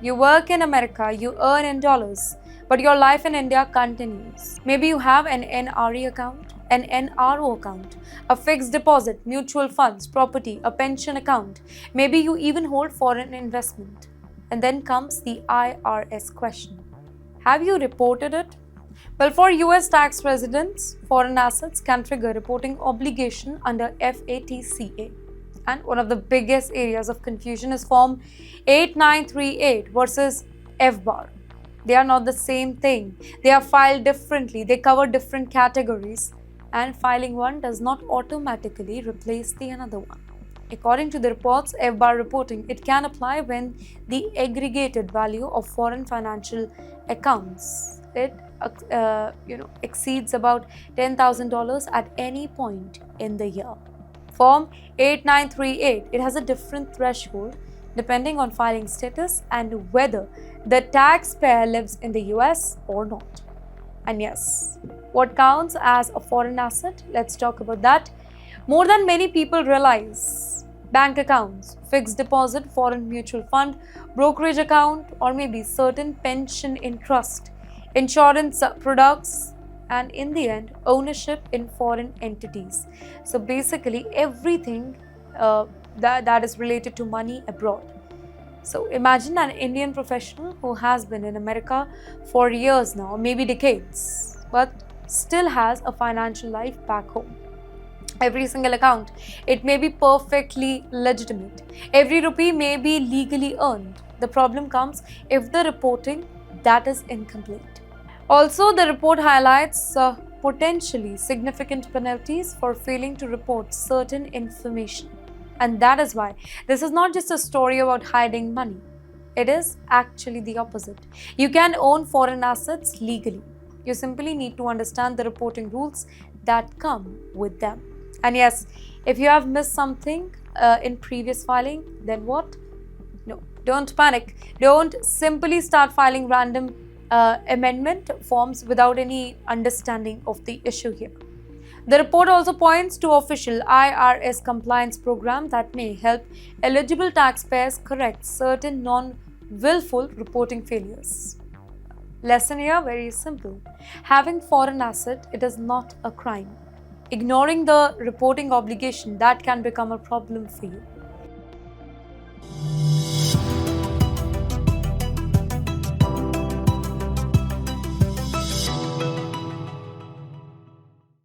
You work in America, you earn in dollars, but your life in India continues. Maybe you have an NRE account, an NRO account, a fixed deposit, mutual funds, property, a pension account. Maybe you even hold foreign investment. And then comes the IRS question. Have you reported it? Well, for US tax residents, foreign assets can trigger reporting obligation under FATCA. And one of the biggest areas of confusion is Form 8938 versus FBAR. They are not the same thing. They are filed differently. They cover different categories. And filing one does not automatically replace the another one. According to the reports, FBAR reporting, it can apply when the aggregated value of foreign financial accounts exceeds about $10,000 at any point in the year. Form 8938, it has a different threshold depending on filing status and whether the taxpayer lives in the US or not. And yes, what counts as a foreign asset? Let's talk about that. More than many people realize, bank accounts, fixed deposit, foreign mutual fund, brokerage account, or maybe certain pension in trust, insurance products, and in the end, ownership in foreign entities. So basically, everything that is related to money abroad. So imagine an Indian professional who has been in America for years now, maybe decades, but still has a financial life back home. Every single account, it may be perfectly legitimate. Every rupee may be legally earned. The problem comes if the reporting that is incomplete. Also, the report highlights potentially significant penalties for failing to report certain information. And that is why this is not just a story about hiding money. It is actually the opposite. You can own foreign assets legally. You simply need to understand the reporting rules that come with them. And yes, if you have missed something in previous filing, then what? No, don't panic. Don't simply start filing random amendment forms without any understanding of the issue here. The report also points to official IRS compliance program that may help eligible taxpayers correct certain non-willful reporting failures. Lesson here very simple. Having foreign asset, it is not a crime. Ignoring the reporting obligation, that can become a problem for you.